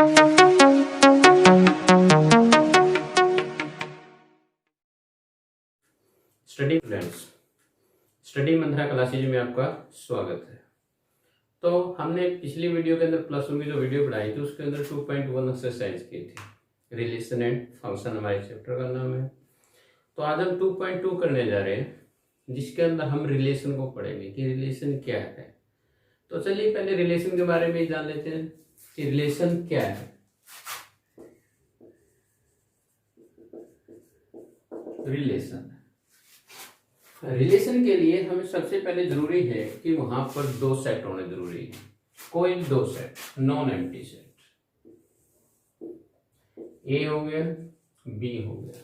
Study friends, study मंत्रा classes में आपका स्वागत है। तो हमने पिछली वीडियो के अंदर प्लस वन की जो वीडियो पढ़ाई थी उसके अंदर 2.1 एक्सरसाइज की थी, रिलेशन एंड फंक्शन हमारे चैप्टर का नाम है। तो आज हम 2.2 करने जा रहे हैं, जिसके अंदर हम रिलेशन को पढ़ेंगे कि रिलेशन क्या है। तो चलिए पहले रिलेशन के बारे में जान लेते हैं कि रिलेशन क्या है। रिलेशन के लिए हमें सबसे पहले जरूरी है कि वहां पर दो सेट होने जरूरी है, कोई दो सेट, नॉन एम्प्टी सेट। ए हो गया, बी हो गया।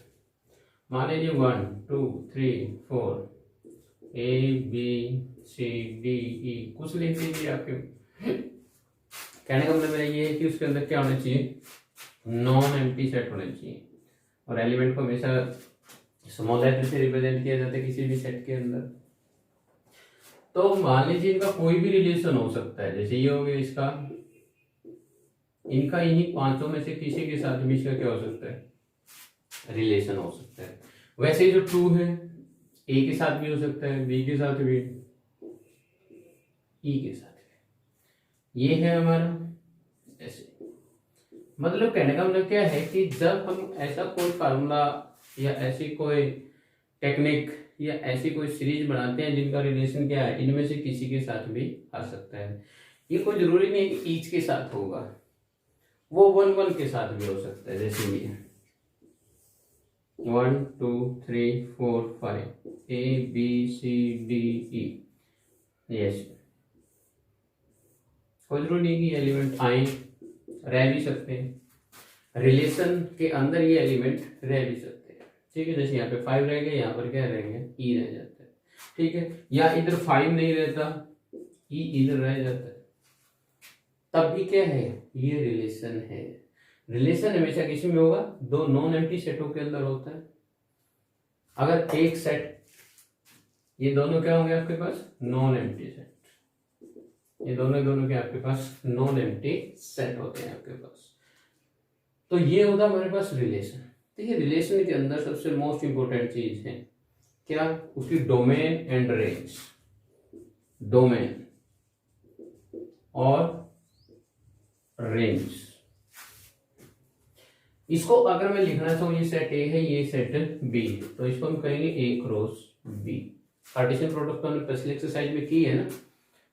मान लीजिए 1 2 3 4 ए बी सी डी ई कुछ लिख दीजिए। आपके कहने का मतलब ये है कि उसके अंदर क्या होना चाहिए, नॉन एम्प्टी सेट होना चाहिए। और एलिमेंट को हमेशा स्मॉल लेटर से रिप्रेजेंट किया जाता है किसी भी सेट के अंदर। तो मान लीजिए इनका कोई भी रिलेशन हो सकता है, जैसे ये हो गया इसका, इनका इन्हीं पांचों में से किसी के साथ भी इसका क्या हो सकता है, रिलेशन हो सकता है। वैसे जो ट्रू है ए के साथ भी हो सकता है, बी के साथ भी, ई के साथ भी। ये है हमारा ऐसे। मतलब कहने का मतलब क्या है कि जब हम ऐसा कोई फार्मूला या ऐसी कोई टेक्निक या ऐसी कोई सीरीज बनाते हैं जिनका रिलेशन क्या है, इनमें से किसी के साथ भी आ सकता है। ये कोई जरूरी नहीं कि ईच के साथ होगा, वो 1 1 के साथ भी हो सकता है। जैसे ये 1 2 3 4 5 A B C D E, yes. कोई जरूरी नहीं कि एलिमेंट आए, रह भी सकते हैं रिलेशन के अंदर, ये एलिमेंट रह भी सकते हैं। ठीक है, जैसे यहाँ पे 5 रह गए, यहाँ पर क्या रह गया, ई रह जाता है। ठीक है, या इधर 5 नहीं रहता, ई इधर रह जाता है, तब भी क्या है, ये रिलेशन है। रिलेशन हमेशा किसी में होगा, दो नॉन एम्प्टी सेटों के अंदर होता है। अगर एक सेट, ये दोनों क्या होंगे आपके पास, नॉन एम्प्टी सेट। ये दोनों क्या आपके पास नॉन एम्प्टी सेट होते हैं आपके पास। तो ये होता है हमारे पास रिलेशन। तो ये रिलेशन के अंदर सबसे मोस्ट इंपोर्टेंट चीज है क्या, उसकी डोमेन एंड रेंज। डोमेन और रेंज। इसको अगर मैं लिखना चाहूं, ये सेट ए है, ये सेट बी है, तो इसको हम कहेंगे ए क्रॉस बी। पार्टीशन प्रोडक्ट तो हमने पिछले एक्सरसाइज में की है ना,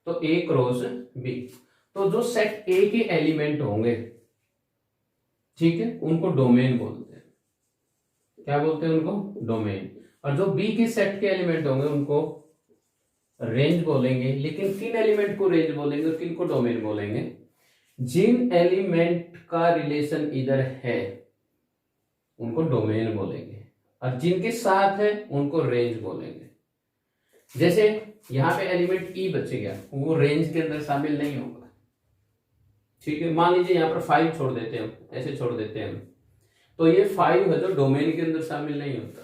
तो ए क्रॉस बी। तो जो सेट ए के एलिमेंट होंगे, ठीक है, उनको डोमेन बोलते हैं। क्या बोलते हैं उनको, डोमेन। और जो बी के सेट के एलिमेंट होंगे उनको रेंज बोलेंगे। लेकिन किन एलिमेंट को रेंज बोलेंगे और किन को डोमेन बोलेंगे, जिन एलिमेंट का रिलेशन इधर है उनको डोमेन बोलेंगे, और जिनके साथ है उनको रेंज बोलेंगे। जैसे यहां पे एलिमेंट ई बच गया, वो रेंज के अंदर शामिल नहीं होगा। ठीक है, मान लीजिए यहाँ पर 5 छोड़ देते हैं, ऐसे छोड़ देते हैं हम, तो ये 5 है जो डोमेन के अंदर शामिल नहीं होता।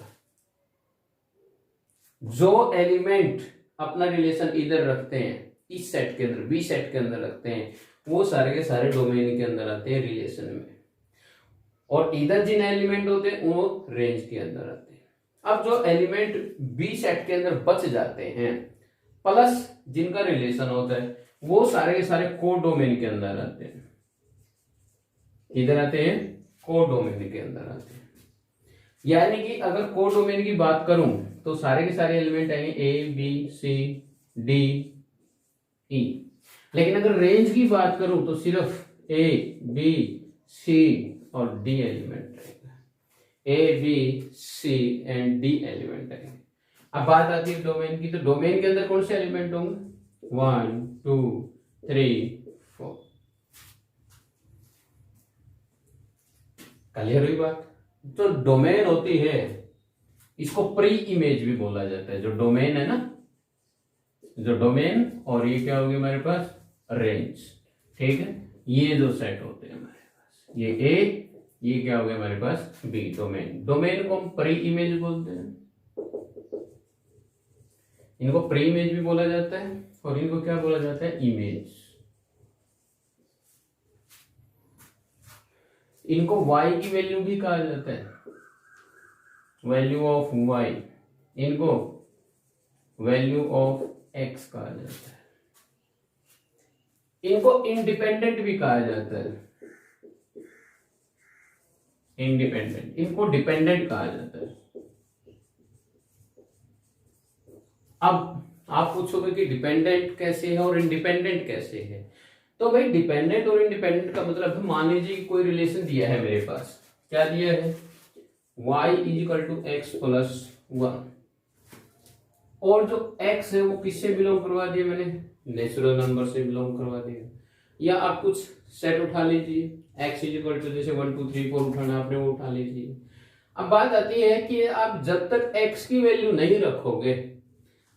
जो एलिमेंट अपना रिलेशन इधर रखते हैं, इस सेट के अंदर, बी सेट के अंदर रखते हैं, वो सारे के सारे डोमेन के अंदर आते हैं रिलेशन में। और इधर जिन एलिमेंट होते हैं वो रेंज के अंदर आते हैं। अब जो एलिमेंट बी सेट के अंदर बच जाते हैं, प्लस जिनका रिलेशन होता है, वो सारे के सारे को डोमेन के अंदर आते हैं। इधर आते हैं, को डोमेन के अंदर आते हैं। यानी कि अगर को डोमेन की बात करूं तो सारे के सारे एलिमेंट आएंगे ए बी सी डी ई। लेकिन अगर रेंज की बात करूं तो सिर्फ ए बी सी और डी एलिमेंट आएगा। A B C and D element आएंगे। अब बात आती है डोमेन की, तो डोमेन के अंदर कौन से एलिमेंट होंगे, 1 2 3 4। क्लियर हुई बात। जो डोमेन होती है इसको प्री इमेज भी बोला जाता है। जो डोमेन है ना, जो डोमेन, और ये क्या होगी हमारे पास, रेंज। ठीक है, ये जो सेट होते हैं हमारे पास, ये ए, ये क्या हो गया हमारे पास, बी, डोमेन। डोमेन को हम प्री इमेज बोलते हैं, इनको प्री इमेज भी बोला जाता है, और इनको क्या बोला जाता है, इमेज। इनको y की वैल्यू भी कहा जाता है, वैल्यू ऑफ y, इनको वैल्यू ऑफ x कहा जाता है, इनको इंडिपेंडेंट भी कहा जाता है, इंडिपेंडेंट, इनको डिपेंडेंट कहा जाता है। अब आप पूछोगे कि डिपेंडेंट कैसे है और इंडिपेंडेंट कैसे है, तो भाई डिपेंडेंट और इंडिपेंडेंट का मतलब मान लीजिए कि कोई रिलेशन दिया है मेरे पास, क्या दिया है, y is equal to X plus 1, और जो x है वो किससे बिलोंग करवा दिया मैंने, नेचुरल नंबर से बिलोंग करवा दिया, या आप कुछ सेट उठा लीजिए, x इजिकल टू जैसे 1 2 3 4 उठाना आपने वो उठा लीजिए। अब बात आती है कि आप जब तक x की वैल्यू नहीं रखोगे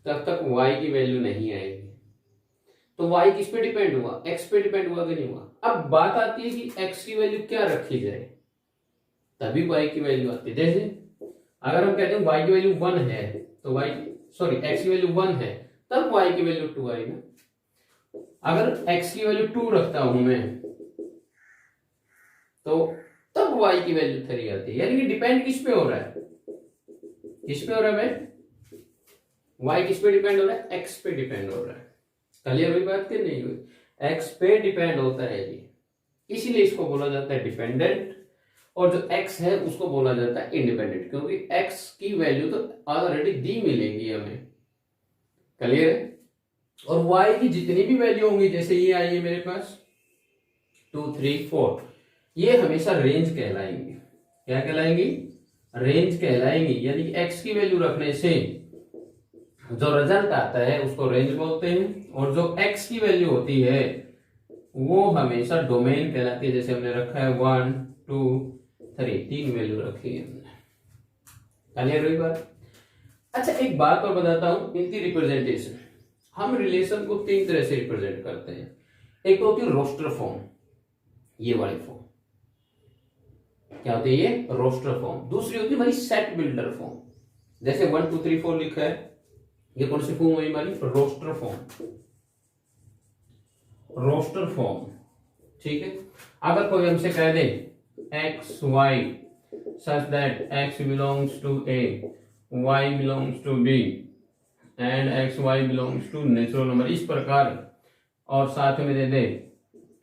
तब तक y की वैल्यू नहीं आएगी। तो y किस पे डिपेंड हुआ, x पे डिपेंड हुआ कि नहीं हुआ। अब बात आती है कि x की वैल्यू क्या रखी जाए, तभी y की वैल्यू आती है। जैसे अगर हम कहते हैं y की वैल्यू 1 है तो x की वैल्यू 1 है तब y की वैल्यू 2 आई ना। अगर x की वैल्यू 2 रखता हूं मैं तो तब y की वैल्यू 3 आती है। यानी कि डिपेंड किस पे हो रहा है, किस पे हो रहा है भाई, y किस पे डिपेंड हो रहा है, x पे डिपेंड हो रहा है। क्लियर हुई बात कि नहीं हुई, x पे डिपेंड होता है ये, इसीलिए इसको बोला जाता है डिपेंडेंट, और जो x है उसको बोला जाता है इंडिपेंडेंट, क्योंकि x की वैल्यू तो ऑलरेडी दी मिलेगी हमें। क्लियर है। और y की जितनी भी वैल्यू होंगी, जैसे ये आई है मेरे पास 2 3 4, ये हमेशा रेंज कहलाएंगी। क्या कहलाएंगी, रेंज कहलाएंगी। यानी कि x की वैल्यू रखने से जो रिजल्ट आता है उसको रेंज बोलते हैं, और जो x की वैल्यू होती है वो हमेशा डोमेन कहलाती है। जैसे हमने रखा है 1 2 3, 3 वैल्यू रखी है हमने। क्लियर हुई बात। अच्छा एक बात और बताता हूं, इनकी रिप्रेजेंटेशन, हम रिलेशन को 3 तरह से रिप्रेजेंट करते हैं। एक तो होती है रोस्टर फॉर्म, ये वाली फॉर्म क्या होती है, ये रोस्टर फॉर्म। दूसरी होती है हमारी सेट बिल्डर फॉर्म, जैसे 1 2 3 4 लिखा है, ये कौन सी फॉर्म हुई हमारी, रोस्टर फॉर्म, रोस्टर फॉर्म। ठीक है। अगर कोई हमसे कह दे X Y such that X belongs to A, Y belongs to B and X Y belongs to natural number, इस प्रकार, और साथ में दे दे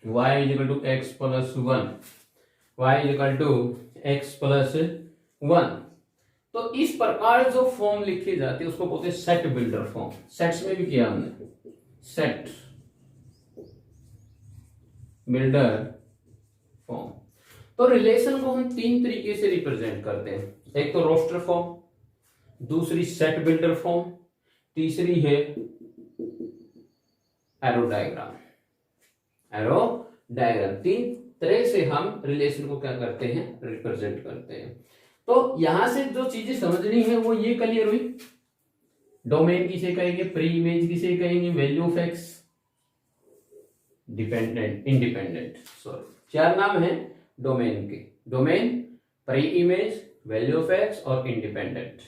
y is equal to X plus 1, y is equal to X plus 1, तो इस प्रकार जो फॉर्म लिखी जाती है उसको बोलते हैं सेट बिल्डर फॉर्म। सेट्स में भी किया हमने, सेट बिल्डर फॉर्म। तो रिलेशन को हम 3 तरीके से रिप्रेजेंट करते हैं, एक तो रोस्टर फॉर्म, दूसरी सेट बिल्डर फॉर्म, तीसरी है एरो डायग्राम। एरो डायग्राम, 3 तरह से हम रिलेशन को क्या करते हैं, रिप्रेजेंट करते हैं। तो यहां से जो चीजें समझनी है वो ये क्लियर हुई। डोमेन किसे कहेंगे, प्री इमेज किसे कहेंगे, value of x, dependent independent, sorry 4 नाम है डोमेन के, domain, pre image, value of x और इंडिपेंडेंट।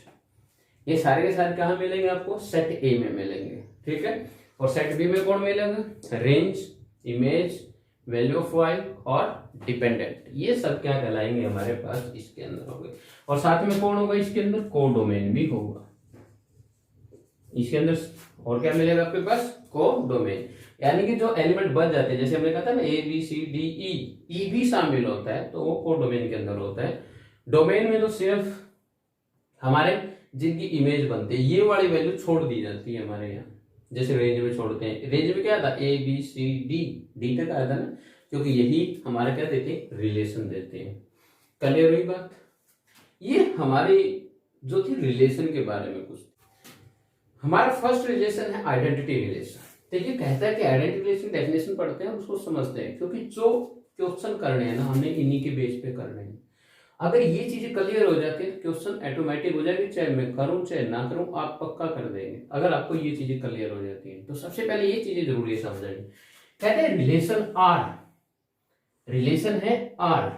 ये सारे के सारे कहां मिलेंगे आपको, सेट ए में मिलेंगे। ठीक है। और सेट बी में कौन मिलेगा, range, image, value of Y और डिपेंडेंट। ये सब क्या कहलाएंगे हमारे पास इसके अंदर होंगे। और साथ में कौन होगा इसके अंदर, को डोमेन भी होगा इसके अंदर। और क्या मिलेगा आपके पास, को डोमेन, यानी कि जो एलिमेंट बच जाते हैं, जैसे हमने कहा था ना ए बी सी डी ई भी शामिल होता है, तो वो को डोमेन के अंदर होता है। डोमेन में तो सिर्फ हमारे जिनकी इमेज बनती है ये वाली वैल्यू छोड़ दी जाती है हमारे यहाँ, जैसे रेंज में छोड़ते हैं। रेंज में क्या था, ए बी सी डी तक आया था ना, क्योंकि यही हमारा क्या देते हैं, रिलेशन देते हैं। क्लियर हुई बात। ये हमारी जो थी रिलेशन के बारे में कुछ। हमारा फर्स्ट रिलेशन है आइडेंटिटी रिलेशन। देखिए कहता है कि आइडेंटिटी रिलेशन डेफिनेशन पढ़ते हैं उसको समझते हैं, क्योंकि जो क्वेश्चन करने हैं ना हमने इन्हीं के बेस पे करने हैं। अगर ये चीजें क्लियर हो जाती है तो क्वेश्चन ऑटोमेटिक हो जाएगी, चाहे मैं करूं चाहे ना करूं आप पक्का कर देंगे अगर आपको ये चीजें क्लियर हो जाती हैं। तो सबसे पहले ये चीजें जरूरी है समझनी। कहते हैं रिलेशन आर, रिलेशन है आर,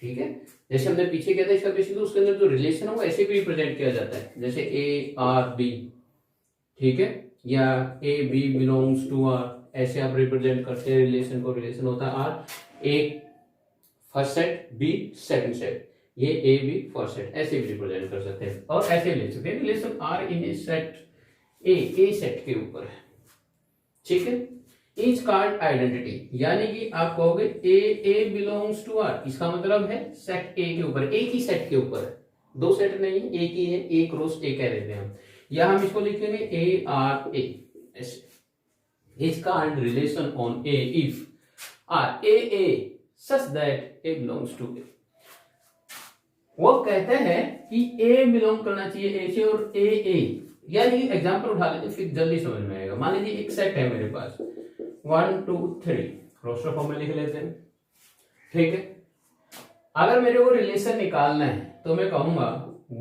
ठीक है। जैसे हमने पीछे कहते हैं इसका तो उसके अंदर जो रिलेशन है वो ऐसे भी रिप्रेजेंट किया जाता है, जैसे ए आर बी, ठीक है, या A B belongs to R, ऐसे आप रिप्रेजेंट करते हैं रिलेशन को। रिलेशन होता है आर। एक first set, B second set, ये ए बी फर्स्ट सेट, ऐसे भी रिप्रेजेंट कर सकते हैं और ऐसे भी लिख सकते हैं relation R in A set A set के ऊपर है, ठीक है। इज कॉल्ड आइडेंटिटी, यानी कि आप कहोगे ए बिलोंग्स टू आर, इसका मतलब है सेट ए के ऊपर, एक ही सेट के ऊपर है, दो सेट नहीं है, एक ही है, ए क्रॉस ए कह देते हैं हम, या हम इसको लिखेंगे ए आर ए ऐसे। Is called relation on A if R A such that A belongs to A. वो कहते हैं कि ए बिलोंग करना चाहिए ए से और ए, यानी एग्जांपल उठा लेते फिर जल्दी समझ में आएगा। मान लीजिए एक सेट है मेरे पास 1 2 3, रोस्टर फॉर्म में लिख लेते हैं, ठीक है। अगर मेरे को रिलेशन निकालना है तो मैं कहूंगा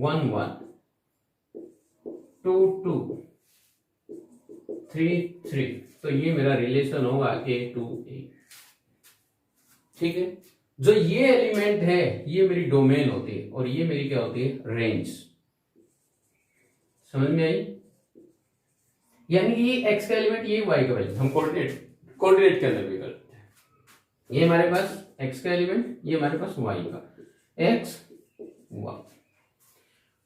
1 1 2 2 3 3, तो ये मेरा रिलेशन होगा ए टू ए, ठीक है। जो ये एलिमेंट है ये मेरी डोमेन होती है और ये मेरी क्या होती है, रेंज। समझ में आई? यानी कि ये एक्स का एलिमेंट, ये वाई का वैल्यू, हम कोऑर्डिनेट के अंदर भी करते हैं। ये हमारे पास एक्स का एलिमेंट, ये हमारे पास वाई का, एक्स वाई।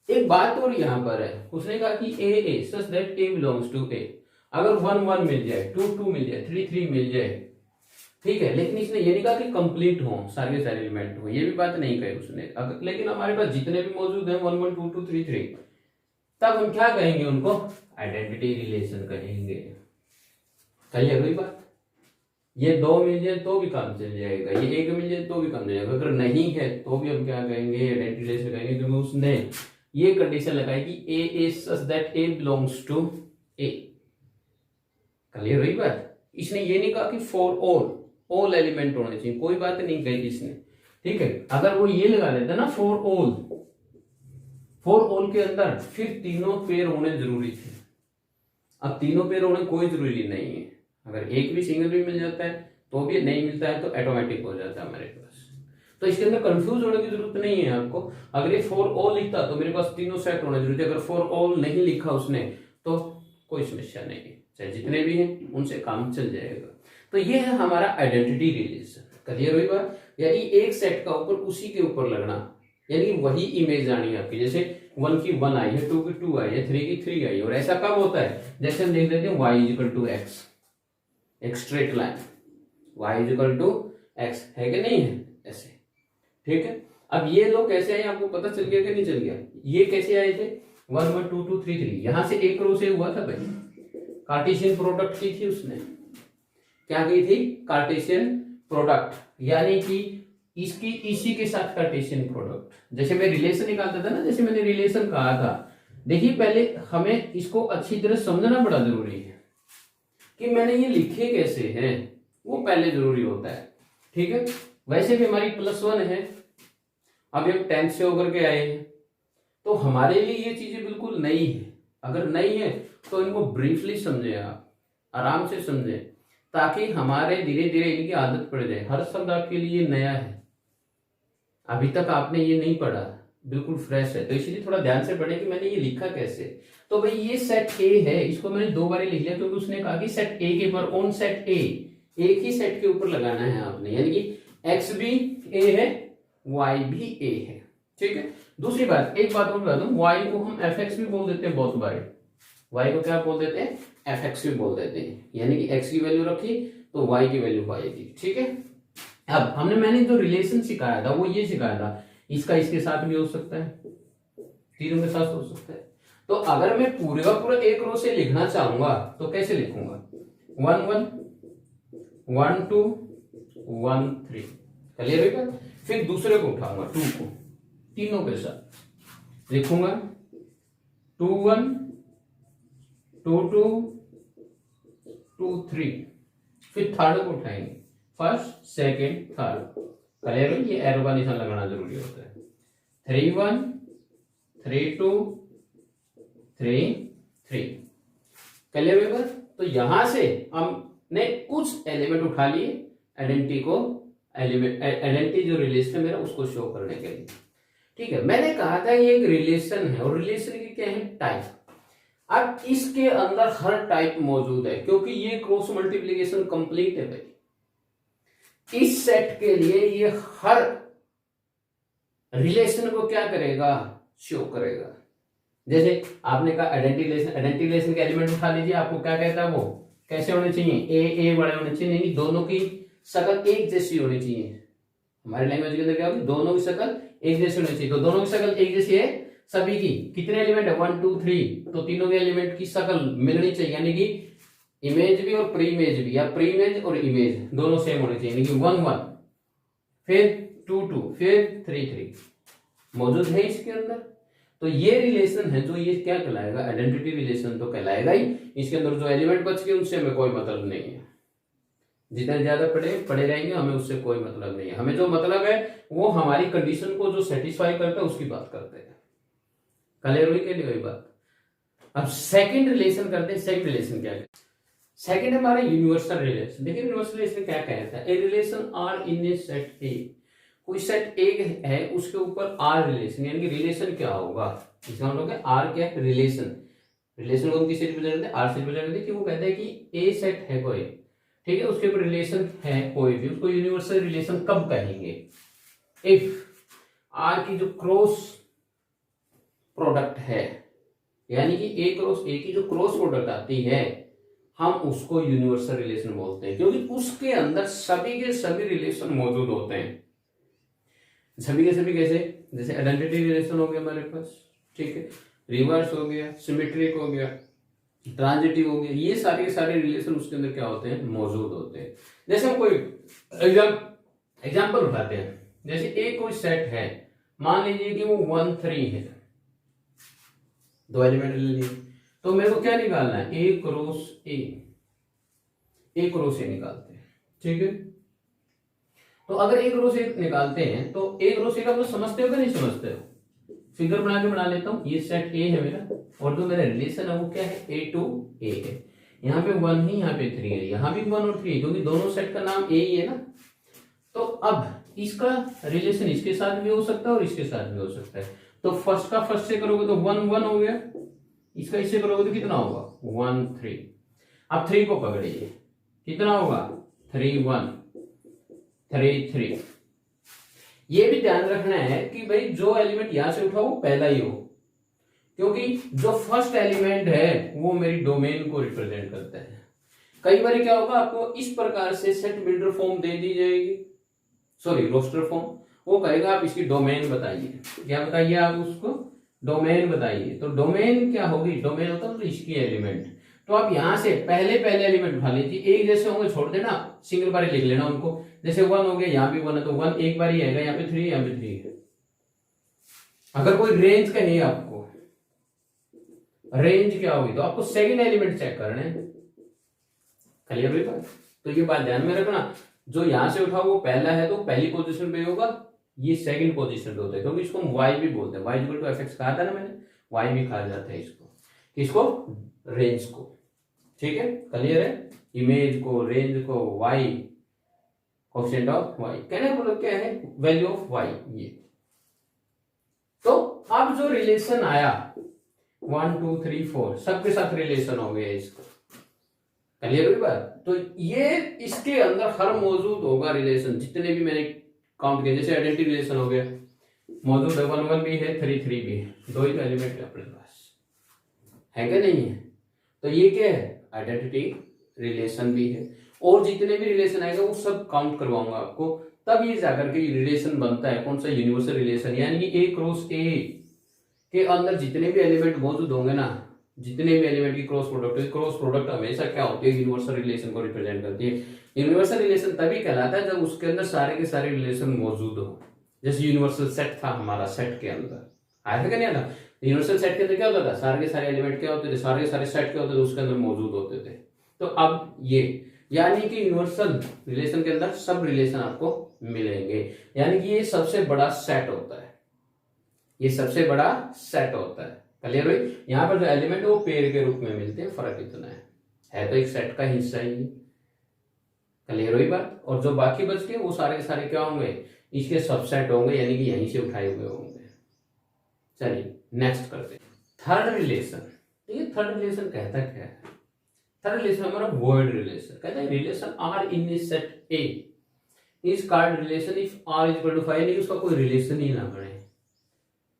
एक बात और यहां पर है, उसने कहा कि A such that A belongs to A. अगर 1 1 मिल जाए, 2 2 मिल जाए, 3 3 मिल जाए, ठीक है, लेकिन इसने ये नहीं कहा कि कंप्लीट हो, सारे के सारे एलिमेंट हो, ये भी बात नहीं कही उसने। लेकिन हमारे पास जितने भी मौजूद हैं 1 1 2 2 3 3, तब हम क्या कहेंगे, उनको आइडेंटिटी रिलेशन कहेंगे। क्लियर हुई बात? ये 2 मिल जाए तो भी काम चल जाएगा, ये 1 मिल जाए तो भी काम चल जाएगा, अगर नहीं है तो भी हम क्या कहेंगे, आइडेंटिटी रिलेशन कहेंगे, क्योंकि उसने ये कंडीशन लगाई कि A such that A belongs to A. Clear हुई बात? इसने ये नहीं कहा कि फॉर ऑल एलिमेंट होने चाहिए, कोई बात नहीं कही इसने, ठीक है। अगर वो ये लगा देता ना फॉर ऑल के अंदर, फिर तीनों पेयर होने जरूरी थे। अब तीनों पेयर होने कोई जरूरी नहीं है, अगर एक भी सिंगल भी मिल जाता है तो भी, नहीं मिलता है तो ऑटोमेटिक हो जाता है हमारे पास। तो इसके अंदर कंफ्यूज होने की जरूरत नहीं है आपको। अगर ये फॉर ऑल लिखता तो मेरे पास तीनों सेट होने जरूरी थे, अगर फॉर ऑल नहीं लिखा उसने तो कोई समस्या नहीं है, चाहे जितने भी हैं उनसे काम चल जाएगा। तो ये है हमारा आइडेंटिटी रिलेशन। क्लियर हुई बात? यानी एक सेट का ऊपर उसी के ऊपर लगना, यानी वही इमेज आनी आपकी, जैसे 1 की 1 आई है, 2 की 2 आई है, 3 की 3 आई है। और ऐसा कब होता है, जैसे हम देख लेते हैं y इक्वल टू एक्स, एक straight line y equal to X है कि नहीं है, ऐसे, ठीक है। अब ये लोग कैसे आए आपको पता चल गया कि नहीं चल गया? ये कैसे आए थे, 1 1 2 2 3 3, यहां से एक रो से हुआ था भाई, कार्टेशियन प्रोडक्ट की थी उसने, क्या की थी, कार्टेशियन प्रोडक्ट, यानी कि इसकी इसी के साथ कार्टेशियन प्रोडक्ट। जैसे मैं रिलेशन निकालता था ना, जैसे मैंने रिलेशन कहा था, देखिए पहले हमें इसको अच्छी तरह समझना बड़ा जरूरी है कि मैंने ये लिखे कैसे हैं, वो पहले जरूरी होता है, ठीक है। वैसे भी हमारी +1 है, अब हम 10th से होकर के आए हैं, तो हमारे लिए ये चीजें बिल्कुल नई है। अगर नई है तो इनको ब्रीफली समझे, आप आराम से समझे, ताकि हमारे धीरे धीरे इनकी आदत पड़ जाए। हर शब्द आपके लिए नया है, अभी तक आपने ये नहीं पढ़ा, बिल्कुल फ्रेश है, तो इसलिए थोड़ा ध्यान से पढ़े कि मैंने ये लिखा कैसे। तो भाई ये सेट ए है, इसको मैंने 2 बार लिख लिया, क्योंकि उसने कहा कि सेट ए के ऊपर, ऑन सेट ए, एक ही सेट के ऊपर लगाना है आपने, यानी कि एक्स भी ए है, वाई भी ए है, ठीक है। दूसरी बात, एक बात और बता दूं, वाई को हम एफ एक्स भी बोल देते हैं बहुत बार, वाई को क्या बोल देते हैं, एफ एक्स भी बोल देते हैं, यानी कि एक्स की वैल्यू रखी तो वाई की वैल्यू आएगी, ठीक है। अब मैंने जो रिलेशन सिखाया था वो ये सिखाया था, इसका इसके साथ भी हो सकता है, तीनों के साथ हो सकता है। तो अगर मैं पूरे का पूरा एक रो से लिखना चाहूंगा तो कैसे लिखूंगा, 1 1 1 2 1 3, क्लियर है। फिर दूसरे को उठाऊंगा 2 को, तीनों के साथ लिखूंगा 2 1 2 2 2 3, फिर थर्ड को उठाएंगे, फर्स्ट सेकेंड थर्ड, क्लियर है। ये एरो का निशान लगाना जरूरी होता है, 3 1 3 2 3 3, क्लियर है। तो यहां से हमने कुछ एलिमेंट उठा लिए आइडेंटिटी जो रिलेशन है मेरा उसको शो करने के लिए, ठीक है। मैंने कहा था ये एक रिलेशन है, और रिलेशन की क्या है, टाइप। अब इसके अंदर हर टाइप मौजूद है, क्योंकि ये क्रॉस मल्टीप्लीकेशन कंप्लीट है भाई। इस सेट के लिए ये हर रिलेशन को क्या करेगा, शो करेगा। जैसे आपने कहा आइडेंटिटी रिलेशन के एलिमेंट उठा लीजिए, आपको क्या कहता है वो कैसे होने चाहिए, ए बड़े होने चाहिए, नहीं दोनों की शकल एक जैसी होनी चाहिए। हमारे लैंग्वेज के अंदर क्या होगी, दोनों की शकल एक जैसी होनी चाहिए। तो दोनों की शकल एक जैसी है सभी की, कितने एलिमेंट है 1 2 3, तो तीनों के एलिमेंट की शकल मिलनी चाहिए, यानी कि इमेज भी और प्री इमेज भी, या प्री इमेज और इमेज दोनों सेम होने चाहिए, यानी कि 1 1 फिर 2 2 फिर 3 3 मौजूद है इसके अंदर। तो ये रिलेशन है जो ये क्या कहलाएगा, आइडेंटिटी रिलेशन तो कहलाएगा ही। इसके अंदर जो एलिमेंट बच गए उनसे हमें कोई मतलब नहीं है, जितने ज्यादा पढ़े रहेंगे हमें उससे कोई मतलब नहीं है। हमें जो मतलब है वो हमारी कंडीशन को जो सेटिस्फाई करता है उसकी बात करते हैं। क्लियर हुई के लिए वही बात। अब सेकंड रिलेशन करते हैं। सेकंड रिलेशन क्या है, सेकंड हमारा यूनिवर्सल रिलेशन। देखिए यूनिवर्सल रिलेशन क्या कहता है, a relation R in A set A, कोई सेट ए है उसके ऊपर आर रिलेशन, यानी कि रिलेशन क्या होगा, इसका मतलब है आर क्या है, रिलेशन। रिलेशन को हम किससे रिप्रेजेंट करते हैं, आर से रिप्रेजेंट करते हैं, कि वो कहता है कि ए सेट है कोई, ठीक है, उसके ऊपर रिलेशन है कोई भी, उसको यूनिवर्सल रिलेशन कब कहेंगे, इफ आर की जो क्रॉस प्रोडक्ट है, यानी कि ए क्रॉस ए की जो क्रॉस प्रोडक्ट आती है हम उसको यूनिवर्सल रिलेशन बोलते हैं, क्योंकि उसके अंदर सभी के सभी रिलेशन मौजूद होते हैं। सभी के सभी कैसे, जैसे आइडेंटिटी रिलेशन हो गया हमारे पास, ठीक है, रिवर्स हो गया, सिमेट्रिक हो गया, ट्रांजिटिव हो गया, ये सारे के सारे रिलेशन उसके अंदर क्या होते हैं, मौजूद होते हैं। जैसे हम कोई एग्जाम्पल उठाते हैं, जैसे एक कोई सेट है, मान लीजिए कि वो 1 3 है, दो एलिमेंट ले लिए, तो मेरे को क्या निकालना है, ए क्रॉस ए, ए क्रॉस ए निकालते हैं, ठीक है। तो अगर ए क्रॉस ए निकालते हैं तो ए क्रॉस ए का मतलब समझते हो कि नहीं समझते हो, फिगर बना के बना लेता हूं, ये सेट ए है मेरा, और जो मेरा रिलेशन है वो क्या है, ए टू ए है, यहाँ पे 1 है, यहाँ पे 3 है, यहाँ भी 1 और 3 है, क्योंकि दोनों सेट का नाम ए ही है ना। तो अब इसका रिलेशन इसके साथ भी हो सकता है और इसके साथ भी हो सकता है। तो फर्स्ट का फर्स्ट से करोगे तो 1 1 हो गया, इसका इससे करोगे तो कितना होगा 1 3। अब 3 को पकड़िए, कितना होगा 3 1 3 3। ये भी ध्यान रखना है कि भाई जो एलिमेंट यहां से उठा वो पहला ही हो, क्योंकि जो फर्स्ट एलिमेंट है वो मेरी डोमेन को रिप्रेजेंट करता है। कई बार क्या होगा, आपको इस प्रकार से सेट बिल्डर फॉर्म दे दी जाएगी, सॉरी रोस्टर फॉर्म, वो कहेगा आप इसकी डोमेन बताइए, क्या बताइए आप उसको, डोमेन बताइए। तो डोमेन क्या होगी, डोमेन होता है तो इसकी एलिमेंट। तो आप यहां से पहले एलिमेंट उठा लीजिए, एक जैसे होंगे छोड़ देना, सिंगल बार लिख लेना उनको, जैसे 1 हो गया, यहाँ भी 1 है तो 1 एक बार ही आएगा, यहाँ पे 3 यहाँ पे 3 है। अगर कोई रेंज कहे आपको रेंज क्या होगी, तो आपको सेकंड एलिमेंट चेक करना है। क्लियर हुई बात। तो ये बात ध्यान में रखना, जो यहां से उठा वो पहला है तो पहली पोजीशन पे होगा, ये सेकंड पोजीशन पे होता है, क्योंकि इसको हम वाई भी बोलते हैं, वाई इक्वल टू एफ कहा था ना मैंने, वाई भी कहा जाता है इसको रेंज को, ठीक है, क्लियर है। इमेज को, रेंज को, वाई कोएफिशिएंट ऑफ वाई, कहने का मतलब क्या है, वैल्यू ऑफ वाई। ये तो अब जो रिलेशन आया 1 2 3 4 सबके साथ रिलेशन हो गया इसका, क्लियर हुई बात। तो ये इसके अंदर हर मौजूद होगा रिलेशन, जितने भी मैंने काउंट किए, जैसे आइडेंटिटी रिलेशन हो गया, मौजूद है 1 1 भी है, 3 3 भी है, दो ही एलिमेंट है अपने पास, है क्या नहीं है। तो ये क्या है, आइडेंटिटी रिलेशन भी है, और जितने भी रिलेशन आएगा वो सब काउंट करवाऊंगा आपको, तब ये जाकर के रिलेशन बनता है, कौन सा, यूनिवर्सल रिलेशन। यानी कि ए क्रॉस ए के अंदर जितने भी एलिमेंट मौजूद होंगे ना, जितने भी एलिमेंट की क्रॉस प्रोडक्ट हमेशा क्या होती है, यूनिवर्सल रिलेशन को रिप्रेजेंट करती है। यूनिवर्सल रिलेशन तभी कहलाता है जब उसके अंदर सारे के सारे रिलेशन मौजूद हो। जैसे यूनिवर्सल सेट था हमारा, सेट के अंदर आया था क्या नहीं आया था, यूनिवर्सल सेट के अंदर क्या होता था, सारे के सारे एलिमेंट क्या होते थे, सारे के सारे सेट क्या होते थे उसके अंदर मौजूद होते थे। तो अब ये यानी कि यूनिवर्सल रिलेशन के अंदर सब रिलेशन आपको मिलेंगे, यानी कि ये सबसे बड़ा सेट होता है, ये सबसे बड़ा सेट होता है। क्लियर हुई। यहाँ पर जो एलिमेंट है वो पेयर के रूप में मिलते हैं, फर्क इतना है तो एक सेट का हिस्सा ही। क्लियर हुई बात। और जो बाकी बच के वो सारे के सारे क्या होंगे, इसके सबसेट होंगे, यानी कि यहीं से उठाए हुए होंगे। चलिए नेक्स्ट करते हैं, थर्ड रिलेशन। ये थर्ड रिलेशन कहता क्या है, थर्ड रिलेशन हमारा वर्ड रिलेशन कहता है, relation R in A set A is called relation if R is equal to 5, नहीं उसका कोई रिलेशन ही ना बने,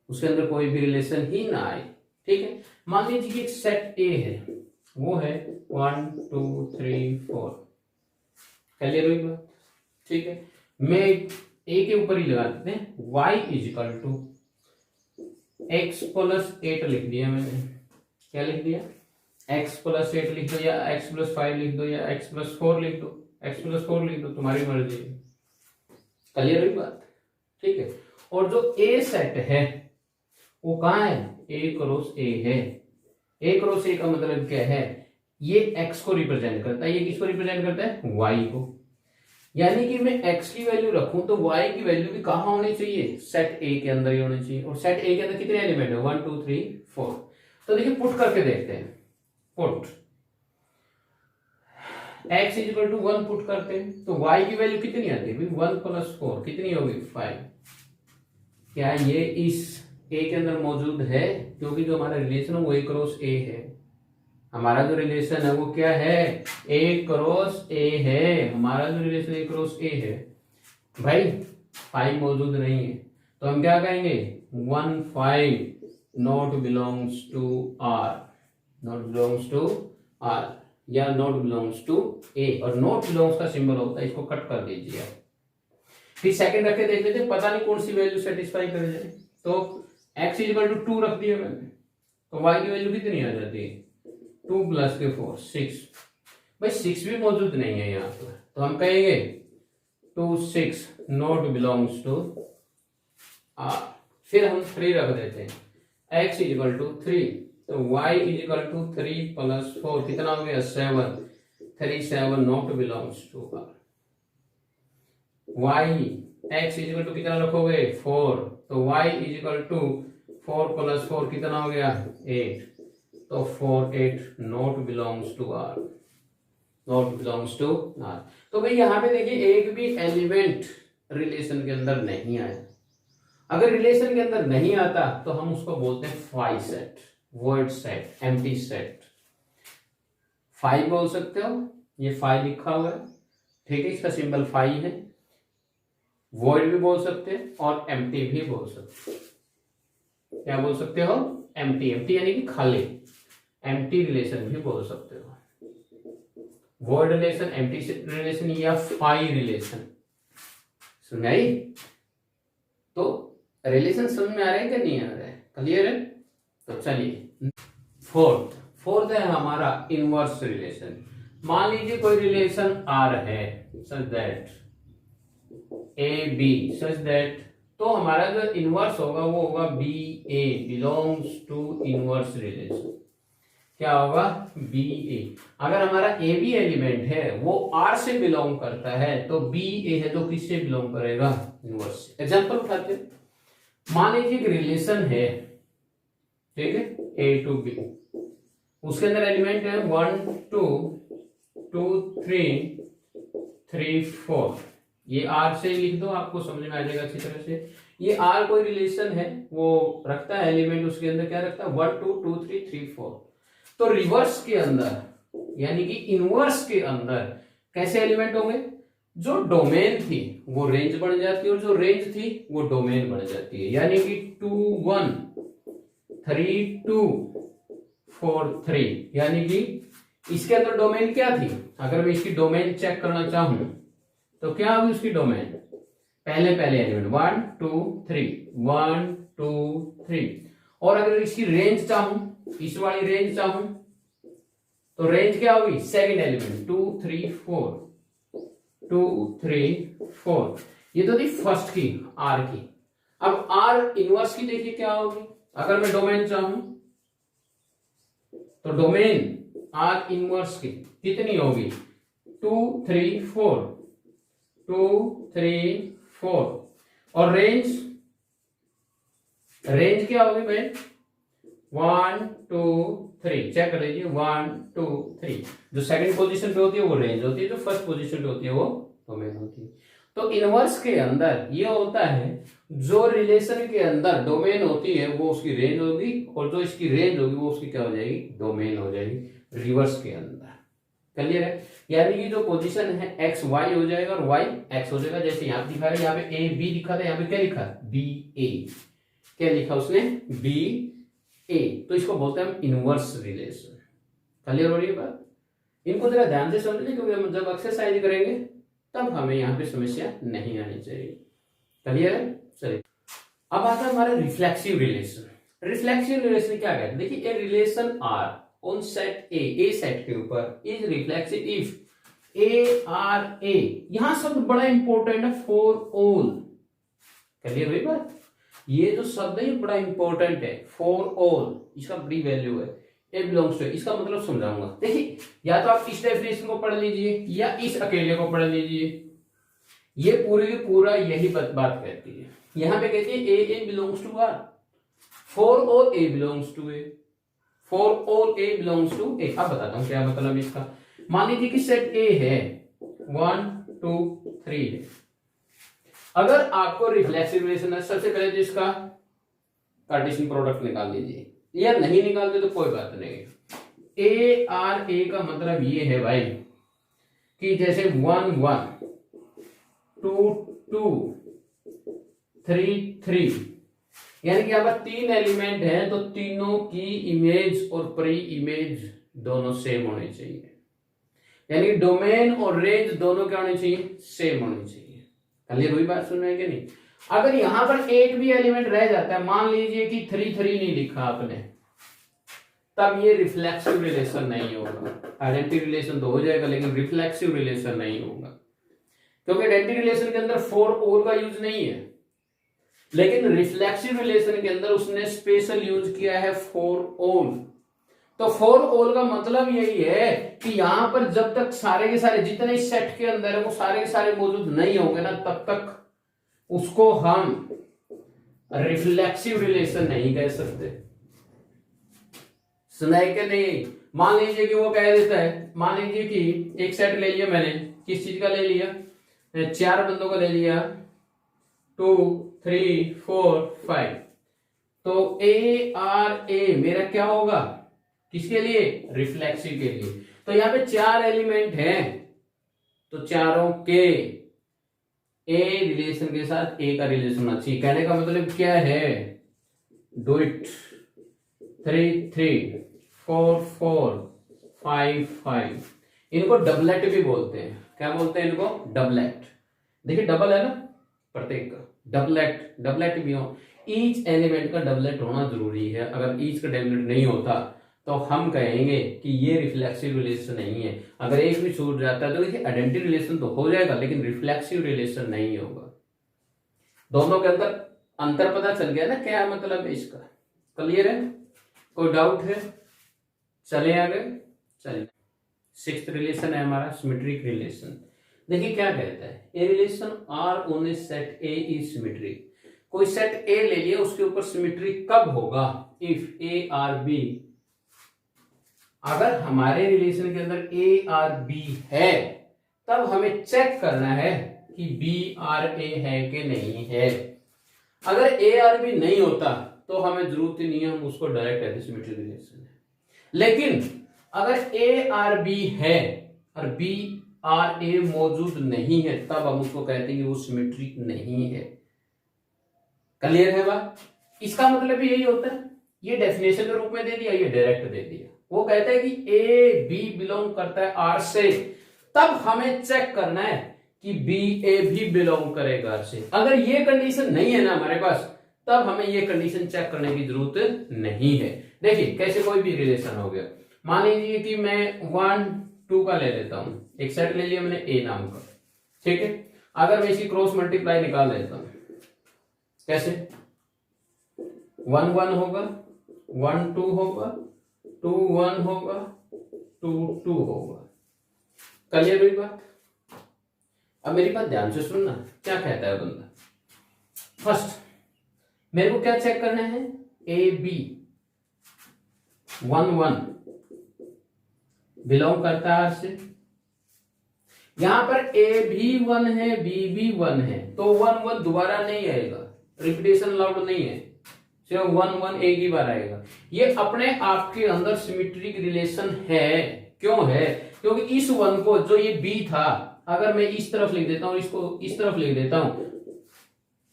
उसके अंदर कोई भी रिलेशन ही ना आए। ठीक है, मान लीजिए एक सेट ए है, वो है 1 2 3 4, क्लियर हुई बात? ठीक है, मैं ए के ऊपर ही लगा देते हैं, y is equal to X plus 8 लिख दिया मैंने, क्या लिख दिया, x प्लस 8 लिख दो या x प्लस 5 लिख दो या x प्लस 4 लिख दो, x प्लस 4 लिख दो, तुम्हारी मर्जी, क्लियर हुई बात? ठीक है, और जो a सेट है वो कहाँ है, a क्रॉस a है, a क्रॉस a का मतलब क्या है, ये x को रिप्रेजेंट करता है, ये किसको रिप्रेजेंट करता है, y को, यानी कि मैं x की वैल्यू रखूं तो y की वैल्यू भी कहां होनी चाहिए, सेट a के अंदर ही होनी चाहिए, और सेट a के अंदर कितने एलिमेंट है, 1 2 3 4। तो देखिए पुट करके देखते हैं, put x is equal to 1 put करते हैं तो y की वैल्यू कितनी आती है, 1 प्लस 4 कितनी होगी, 5। क्या ये इस a के अंदर मौजूद है, क्योंकि जो हमारा रिलेशन है वो a क्रॉस a है, हमारा जो रिलेशन है वो क्या है, a क्रॉस a है, हमारा जो रिलेशन a क्रॉस a है भाई, 5 मौजूद नहीं है, तो हम क्या कहेंगे, 1 5 not belongs to r, not belongs to r या नॉट बिलोंग्स टू a, और नॉट बिलोंग्स का सिंबल होता है, इसको कट कर दीजिए। फिर सेकंड रख के देख लेते हैं, पता नहीं कौन सी वैल्यू सेटिस्फाई कर जाए, तो x इक्वल टू 2 रख दिया मैंने, तो y की वैल्यू कितनी आ जाती है, 2 प्लस के 4 6, भाई 6 भी मौजूद नहीं है यहाँ पर, तो हम कहेंगे 2 6 नॉट बिलोंग्स टू r। फिर हम 3 रख देते हैं, x इक्वल टू 3, तो y इक्वल टू 3 प्लस 4 कितना हो गया, 7, 3 7 not belongs to r। y x equal to कितना रखोगे, 4, तो y इक्वल टू 4 प्लस 4 कितना हो गया, 8, तो 4 8 not belongs to r, not belongs to r। तो भाई यहाँ पे देखिए एक भी एलिमेंट रिलेशन के अंदर नहीं आया, अगर रिलेशन के अंदर नहीं आता तो हम उसको बोलते हैं phi set, void set, empty set, phi बोल सकते हो, ये फाई लिखा हुआ है, ठीक है, इसका सिंबल फाई है, वॉइड भी बोल सकते हैं और एम्प्टी भी बोल सकते हैं, क्या बोल सकते हो, एम्प्टी, एम्प्टी यानी कि खाली, एम्प्टी रिलेशन भी बोल सकते हो, वॉइड रिलेशन, एम्प्टी रिलेशन या फाई रिलेशन, सुनाई? तो रिलेशन समझ में आ रहा है कि नहीं आ रहा है, क्लियर है? तो चलिए फोर्थ है हमारा इनवर्स रिलेशन। मान लीजिए कोई रिलेशन आर है such that A B, such that, तो हमारा जो इनवर्स होगा वो होगा B A, belongs to inverse relation, क्या होगा, बी ए। अगर हमारा ए बी एलिमेंट है वो आर से बिलोंग करता है तो बी ए है जो किससे बिलोंग करेगा, इनवर्स से। एग्जांपल उठाते हैं, मान लीजिए एक रिलेशन है, ठीक है, ए टू बी, उसके अंदर एलिमेंट है 1 2 2 3 3 4, ये आर से लिख दो, आपको समझ में आ जाएगा अच्छी तरह से। ये आर कोई रिलेशन है, वो रखता है एलिमेंट, उसके अंदर क्या रखता है, 1 2 2 3 3 4। तो रिवर्स के अंदर यानी कि इनवर्स के अंदर कैसे एलिमेंट होंगे, जो डोमेन थी वो रेंज बन जाती है और जो रेंज थी वो डोमेन बन जाती है, यानी कि 2 1 3 2 4 3, यानी कि इसके अंदर डोमेन क्या थी, अगर मैं इसकी डोमेन चेक करना चाहूं तो क्या होगी उसकी डोमेन, पहले एलिमेंट 1 2 3 1 2 3, और अगर इसकी रेंज चाहूं, इस वाली रेंज चाहूं तो रेंज क्या होगी, सेकंड एलिमेंट 2 3 4 2 3 4, ये तो थी फर्स्ट की आर की। अब आर इनवर्स की देखिए क्या होगी, अगर मैं डोमेन चाहूं तो डोमेन आर इनवर्स की कितनी होगी, 2 3 4 2 3 4, और रेंज क्या होगी भाई, 1 2 3, चेक कर लीजिए 1 2 3, जो सेकंड पोजीशन पे होती है वो रेंज होती है, जो फर्स्ट पोजीशन पे होती है वो डोमेन होती है। तो इनवर्स के अंदर ये होता है, जो रिलेशन के अंदर डोमेन होती है वो उसकी रेंज होगी, और जो इसकी रेंज होगी वो उसकी क्या हो जाएगी, डोमेन हो जाएगी रिवर्स के अंदर। क्लियर है? यानी कि जो पोजीशन है एक्स वाई हो जाएगा और वाई एक्स हो जाएगा। जैसे यहाँ दिखा रहे, यहाँ पे ए बी लिखा था, यहाँ पे क्या लिखा, बी ए। क्या लिखा उसने, बी ए। तो इसको बोलते हैं हम इनवर्स रिलेशन। क्लियर हो रही है बात? इनको जरा ध्यान से समझिए, क्योंकि हम जब एक्सरसाइज करेंगे तब हमें यहाँ पे समस्या नहीं आनी चाहिए। क्लियर है? चलिए अब आता है हमारा रिफ्लेक्सिव रिलेशन। रिफ्लेक्सिव रिलेशन क्या कहते हैं? देखिए, a relation R on set A set के ऊपर is reflexive if A R A. यहां शब्द बड़ा इंपॉर्टेंट है, फॉर ऑल। क्लियर हुई बात? ये जो शब्द है ये बड़ा इंपॉर्टेंट है, फॉर ऑल, इसका बड़ी वैल्यू है। ए बिलोंग्स टू, इसका मतलब समझाऊंगा। देखिए, या तो आप इस डेफिनेशन को पढ़ लीजिए या इस अकेले को पढ़ लीजिए। ये पूरा यही बात कहती है। यहां पे कहती है A belongs to R, for all A belongs to A, for all A belongs to A. अब बताता हूं क्या मतलब इसका। मान लीजिए कि सेट ए है 1 2 3 है। अगर आपको रिफ्लेक्सिव रिलेशन है, सबसे पहले तो इसका कार्टेशियन प्रोडक्ट निकाल लीजिए, या नहीं निकालते तो कोई बात नहीं। ए आर ए का मतलब ये है भाई कि जैसे 1 1 2 2 3 3, यानी कि यहाँ पर 3 एलिमेंट हैं, तो तीनों की इमेज और प्री इमेज दोनों सेम होनी चाहिए। यानी कि डोमेन और रेंज दोनों क्या होनी चाहिए, सेम होनी चाहिए। क्लियर हुई बात? सुन रहे हैं कि नहीं? अगर यहां पर एक भी एलिमेंट रह जाता है, मान लीजिए कि 3 3 नहीं लिखा आपने, तब ये रिफ्लेक्सिव रिलेशन नहीं होगा। आइडेंटिटी रिलेशन तो हो जाएगा लेकिन रिफ्लेक्सिव रिलेशन नहीं होगा, क्योंकि आइडेंटिटी रिलेशन के अंदर फॉर ऑल का यूज नहीं है, लेकिन रिफ्लेक्सिव रिलेशन के अंदर उसने स्पेशल यूज किया है फॉर ऑल। तो फॉर ऑल का मतलब यही है कि यहां पर जब तक सारे के सारे जितने इस सेट के अंदर है वो सारे के सारे मौजूद नहीं होंगे ना, तब तक उसको हम रिफ्लेक्सिव रिलेशन नहीं कह सकते। सुनाई के नहीं? मान लीजिए कि वो कह देता है, मान लीजिए कि एक सेट ले लिया मैंने, किस चीज का ले लिया, 4 बंदों का ले लिया, 2 3 4 5। तो ए आर ए मेरा क्या होगा, किसके लिए, रिफ्लेक्सिव के लिए। तो यहां पे 4 एलिमेंट हैं, तो चारों के ए रिलेशन के साथ ए का रिलेशन होना चाहिए। कहने का मतलब क्या है, डू इट। 3 3 4 4 5 5। इनको डबलेट भी बोलते हैं। क्या बोलते हैं इनको, डबलेट। देखिए डबल है ना प्रत्येक का, डबलेट डबलेट भी हो। ईच एलिमेंट का डबलेट होना जरूरी है। अगर ईच का डबलेट नहीं होता तो हम कहेंगे कि ये रिफ्लेक्सिव रिलेशन नहीं है। अगर एक भी छूट जाता है तो देखिए आइडेंटिटी रिलेशन तो हो जाएगा लेकिन रिफ्लेक्सिव रिलेशन नहीं होगा। दोनों के अंदर अंतर पता चल गया ना क्या मतलब है इसका? क्लियर है? कोई डाउट है? चले आगे। चलिए, 6th रिलेशन है हमारा सिमेट्रिक रिलेशन। देखिए क्या कहता है, a relation R on a set A is symmetric. कोई सेट ए ले लिया, उसके ऊपर सिमेट्री कब होगा, इफ ए आर बी। अगर हमारे रिलेशन के अंदर ए आर बी है तब हमें चेक करना है कि बी आर ए है कि नहीं है। अगर ए आर बी नहीं होता तो हमें जरूरत ही नहीं है, हम उसको डायरेक्ट कहते हैं सिमेट्रिक रिलेशन है। लेकिन अगर ए आर बी है और बी आर ए मौजूद नहीं है तब हम उसको कहते हैं कि वो सिमेट्रिक नहीं है। क्लियर है बात? इसका मतलब भी यही होता है। ये डेफिनेशन के रूप में दे दिया, ये डायरेक्ट दे दिया। वो कहता है कि ए बी बिलोंग करता है आर से, तब हमें चेक करना है कि बी ए भी बिलोंग करेगा आर से। अगर ये कंडीशन नहीं है ना हमारे पास, तब हमें ये कंडीशन चेक करने की जरूरत नहीं है। देखिए कैसे कोई भी रिलेशन हो गया, मान लीजिए कि मैं 1 2 का ले लेता हूं, एक सेट ले लिया मैंने ए नाम का, ठीक है। अगर मैं इसकी क्रॉस मल्टीप्लाई निकाल लेता हूं, कैसे, 1 1 होगा, 1 2 होगा, 2 1 होगा, 2 2 होगा। क्लियर हुई बात? अब मेरी बात ध्यान से सुनना, क्या कहता है बंदा। फर्स्ट मेरे को क्या चेक करना है, ए बी 1 1 बिलोंग करता है आर से। यहां पर ए भी 1 है, बी भी 1 है, तो 1 1 दोबारा नहीं आएगा, रिपीटेशन अलाउड नहीं है, सिर्फ 1 1 एक ही बार आएगा। ये अपने आप के अंदर सिमेट्रिक रिलेशन है। क्यों है? क्योंकि इस वन को, जो ये बी था, अगर मैं इस तरफ लिख देता हूं, इसको इस तरफ लिख देता हूं,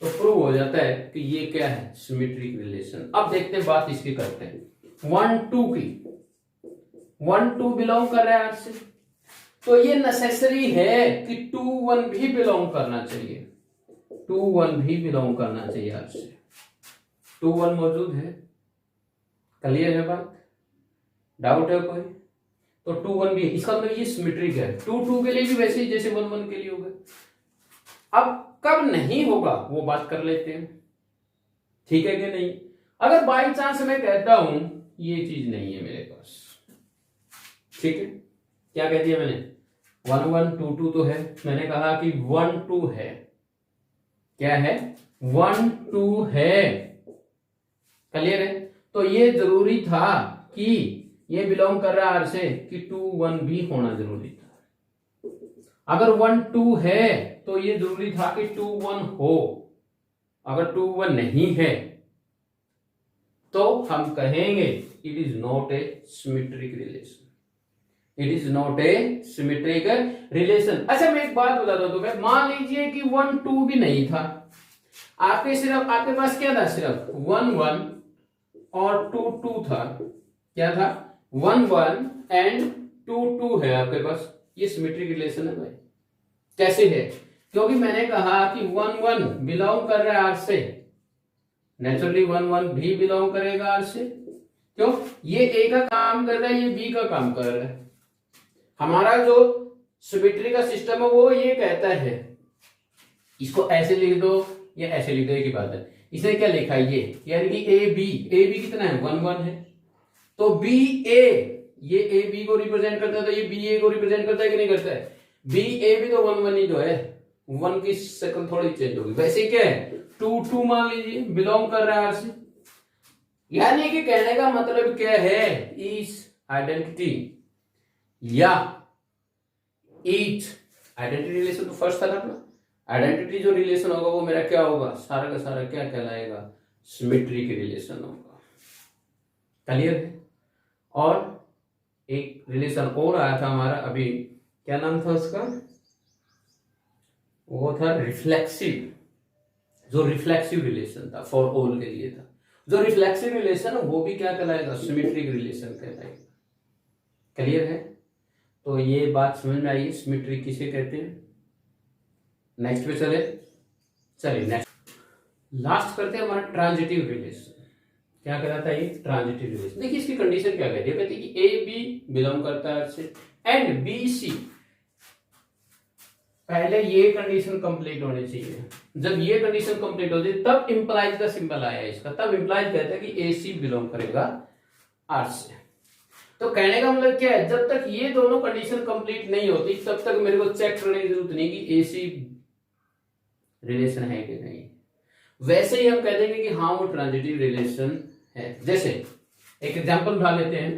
तो प्रूव हो जाता है कि ये क्या है? Symmetric relation. अब देखते हैं, बात इसकी करते हैं 1 2 की। 1 2 बिलोंग कर रहा है आर से, तो ये नेसेसरी है कि 2 1 भी बिलोंग करना चाहिए। 2 1 भी बिलोंग करना चाहिए आर से। 2 1 मौजूद है। क्लियर है बात? डाउट है कोई? तो 2 1 भी, इसका मतलब ये सिमेट्रिक है। 2 2 के लिए भी वैसे ही जैसे 1 1 के लिए होगा। अब कब नहीं होगा वो बात कर लेते हैं, ठीक है कि नहीं? अगर बाई चांस मैं कहता हूं ये चीज नहीं है मेरे पास, ठीक है, क्या कह दिया मैंने? 1 1 2 2 तो है, मैंने कहा कि 1 2 है। क्या है? 1 2 है। क्लियर है? तो ये जरूरी था कि ये बिलोंग कर रहा है आर से, कि 2 1 भी होना जरूरी था। अगर 1 2 है तो ये जरूरी था कि 2 1 हो। अगर 2 1 नहीं है तो हम कहेंगे it is not a symmetric relation. It is not a symmetric relation. अच्छा, मैं एक बात बताता हूं तुम्हें। मान लीजिए कि 1 2 भी नहीं था, आपके पास क्या था? सिर्फ 1 1 और 2 2 था। क्या था? 1 1 एंड 2 2 है आपके पास। ये सिमेट्रिक रिलेशन है भाई। कैसे है? क्योंकि मैंने कहा कि 1 1 बिलोंग कर रहा है आर से, नेचुरली 1 1 भी बिलोंग करेगा आर से। क्यों? ये ए का काम कर रहा है, ये बी का काम कर रहा है। हमारा जो सिमेट्री का सिस्टम है वो ये कहता है, इसको ऐसे लिख दो या ऐसे लिख दो, एक ही बात है। इसने क्या लिखा है? ये, यानी कि ए बी कितना है? 1 1 है। तो बी ए, ये ए बी को रिप्रेजेंट करता है, तो ये बी ए को रिप्रेजेंट करता है कि नहीं करता है? बी ए भी तो 1 1 ही जो है, 1 की सेकंड थोड़ी चेंज होगी। वैसे क्या है? 2 2 मान लीजिए बिलोंग कर रहा है आर से। यानी कि कहने का मतलब क्या है? इस आइडेंटिटी या ईच आइडेंटिटी रिलेशन तो फर्स्ट था ना अपना। आइडेंटिटी जो रिलेशन होगा वो मेरा क्या होगा? सारा का सारा क्या कहलाएगा? सिमेट्रिक रिलेशन होगा। क्लियर है? और एक रिलेशन और आया था हमारा अभी, क्या नाम था उसका? वो था रिफ्लेक्सिव। जो रिफ्लेक्सिव रिलेशन था, फॉर ऑल के लिए था। जो रिफ्लेक्सिव रिलेशन है वो भी क्या कहलाएगा? सिमेट्रिक रिलेशन कहलाएगा। क्लियर है? तो ये बात समझ में आई, सिमेट्रिक किसे कहते हैं। नेक्स्ट पे चलिए नेक्स्ट लास्ट करते हैं हमारा ट्रांजिटिव रिलेशन। क्या कहलाता है ये? Transitive relation. देखिए इसकी कंडीशन क्या कहती है? कहती है कि ए बी बिलोंग करता है से एंड बी सी। पहले ये कंडीशन कंप्लीट होनी चाहिए। जब ये कंडीशन कंप्लीट होती है तब इंप्लाइज का सिंबल आया इसका, तब इंप्लाइज कहता है कि ए सी बिलोंग करेगा आर से। तो कहने का मतलब क्या है? जब तक ये दोनों कंडीशन कंप्लीट नहीं होती तब तक मेरे को चेक करने की जरूरत नहीं कि ए सी रिलेशन है कि नहीं। वैसे ही हम कह देंगे कि हाँ वो ट्रांजिटिव रिलेशन है। जैसे एक एग्जांपल उठा लेते हैं,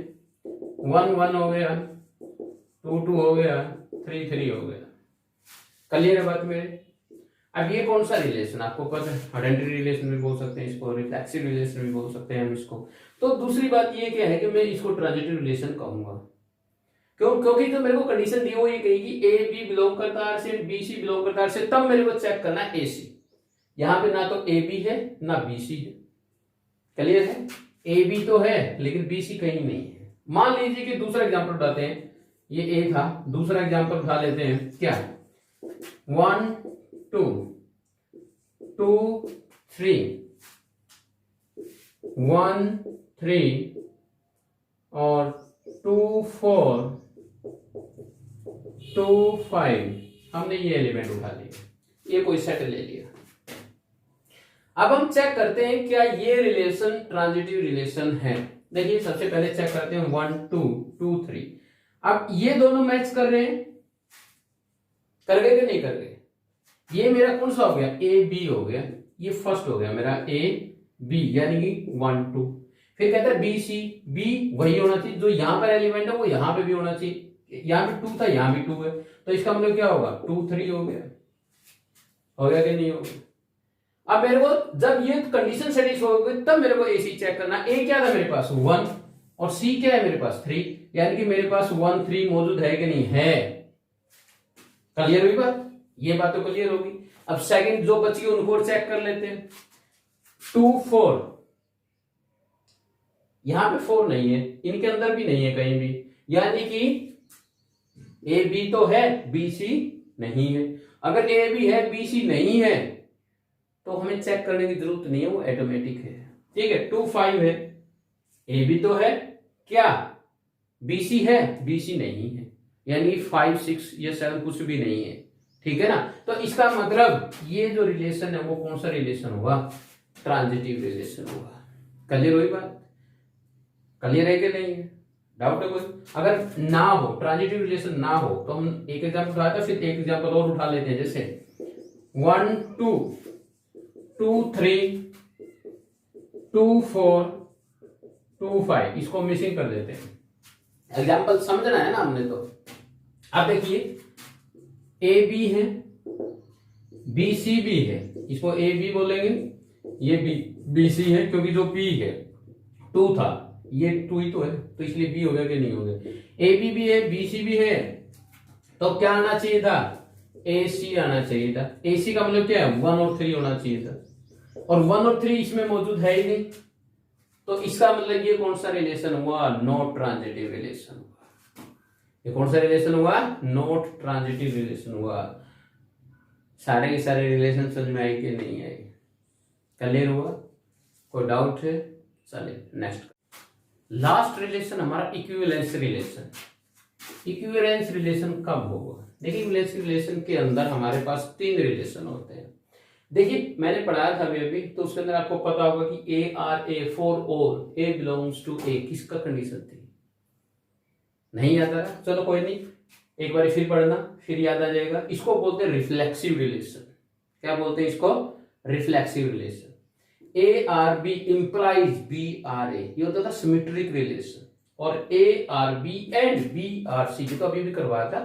1 1 हो गया, 2 2 हो गया, 3 3 हो गया। क्लियर है बात मेरे? अब ये कौन सा रिलेशन आपको पता है? आइडेंटिटी रिलेशन भी बोल सकते हैं इसको, रिफ्लेक्सिव रिलेशन भी बोल सकते हैं हम इसको। तो दूसरी बात ये क्या है कि मैं इसको ट्रांजिटिव रिलेशन कहूंगा। क्योंकि जो मेरे को कंडीशन दी वो ये कहेगी ए बी बिलोंग करता है से, बी सी बिलोंग करता है से, तब मेरे को चेक करना है ए सी। यहां पे ना तो ए बी है ना बी सी है। क्लियर है? ए बी तो है लेकिन बी सी कहीं नहीं है। मान लीजिए कि दूसरा एग्जांपल उठाते हैं, ये ए था, दूसरा एग्जांपल उठा लेते हैं। क्या? 1 2 2 3 1 3 और 2 4 2 5। हमने ये एलिमेंट उठा लिया, ये कोई सेट ले लिया। अब हम चेक करते हैं क्या ये रिलेशन ट्रांजिटिव रिलेशन है। देखिए सबसे पहले चेक करते हैं 1 2 2 3। अब ये दोनों मैच कर रहे हैं, कर गए कि नहीं कर गए? ये मेरा कौन सा हो गया? ए बी हो गया। ये फर्स्ट हो गया मेरा ए बी, यानी कि 1 2। फिर कहता है बी सी, बी वही होना चाहिए जो यहां पर एलिमेंट है वो यहां पे भी होना चाहिए। यहां पे 2 था, यहां भी 2 है, तो इसका मतलब क्या होगा? 2 3 हो गया। हो गया कि नहीं हो गया? अब मेरे को जब ये कंडीशन सेटिस्फाई हो गई तब मेरे को एसी चेक करना। ए क्या था मेरे पास? 1 और सी क्या है मेरे पास 3, यानी कि मेरे पास 1 3 मौजूद है कि नहीं है। क्लियर हुई बात, ये बात तो क्लियर होगी। अब सेकंड जो बची उनको चेक कर लेते हैं। 2 4, यहां पे 4 नहीं है, इनके अंदर भी नहीं है कहीं भी, यानी कि ए बी तो है, बी सी नहीं है। अगर ए बी है बी सी नहीं है तो हमें चेक करने की जरूरत नहीं है, वो ऑटोमेटिक है। ठीक है, 2 5 है, ए बी तो है, क्या बी सी है, बी सी नहीं है, यानी 5 6 या 7 कुछ भी नहीं है। ठीक है ना, तो इसका मतलब ये जो रिलेशन है वो कौन सा रिलेशन होगा, ट्रांजिटिव रिलेशन होगा। क्लियर हुई बात, क्लियर है कि नहीं है, डाउट है कोई? अगर ना हो, ट्रांजिटिव रिलेशन ना हो, तो हम एक एग्जाम्पल उठाते हैं, फिर एक एग्जाम्पल और उठा लेते हैं। जैसे 1 2 2 3 2 4 2 5, इसको मिसिंग कर देते हैं। एग्जाम्पल समझना है ना हमने तो। अब देखिए ए बी है, बी सी भी है, इसको ए बी बोलेंगे, ये बी बी सी है, क्योंकि जो बी है 2 था, ये 2 ही तो है, तो इसलिए बी हो गया कि नहीं हो गया। ए बी भी है, बी सी भी है, तो क्या आना चाहिए था, ए सी आना चाहिए था। ए सी का मतलब क्या है, 1 और 3 होना चाहिए था, और 1 और 3 इसमें मौजूद है ही नहीं, तो इसका मतलब ये कौन सा रिलेशन हुआ, नॉट ट्रांजिटिव रिलेशन हुआ। ये कौन सा रिलेशन हुआ, नॉट ट्रांजिटिव रिलेशन हुआ। सारे के सारे रिलेशन समझ में आए कि नहीं आए, क्लियर हुआ, कोई डाउट है? चलिए नेक्स्ट। लास्ट रिलेशन हमारा इक्विवेलेंस रिलेशन। इक्विवेलेंस रिलेशन कब होगा, देखिए इक्विवेलेंस रिलेशन के अंदर हमारे पास 3 रिलेशन होते हैं। देखिए मैंने पढ़ाया था अभी, तो उसके अंदर आपको पता होगा कि ए आर ए फॉर और ए बिलोंग्स टू ए किसका कंडीशन थी, नहीं याद आ रहा, चलो कोई नहीं, एक बार फिर पढ़ना, फिर याद आ जाएगा। इसको बोलते हैं रिफ्लेक्सिव रिलेशन। क्या बोलते हैं इसको, reflexive relation. A R B implies B R A, ये होता था सिमेट्रिक रिलेशन। और A R B and B R C, जो तो अभी भी करवाया था,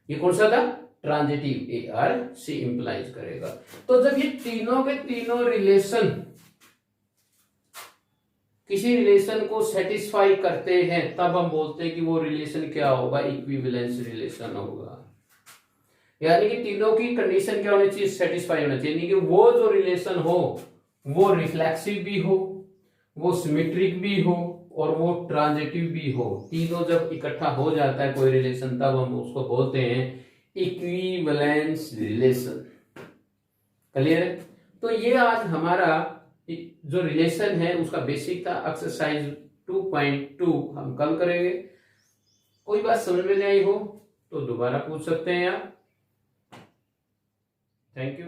ये कौन सा था, transitive. A R C implies करेगा। तो जब ये तीनों के तीनों रिलेशन किसी रिलेशन को सेटिस्फाई करते हैं, तब हम बोलते हैं कि वो रिलेशन क्या होगा, इक्विवेलेंस रिलेशन होगा। यानी कि तीनों की कंडीशन क्या होनी चाहिए, सेटिस्फाई होना चाहिए, यानी कि वो जो रिलेशन हो वो रिफ्लेक्सिव भी हो, वो सिमेट्रिक भी हो, और वो ट्रांजिटिव भी हो। तीनों जब इकट्ठा हो जाता है कोई रिलेशन, तब हम उसको बोलते हैं इक्विवेलेंस रिलेशन। क्लियर है? तो ये आज हमारा जो रिलेशन है उसका बेसिक था। एक्सरसाइज 2.2 हम कल करेंगे। कोई बात समझ में नहीं आई हो तो दोबारा पूछ सकते हैं आप। Thank you.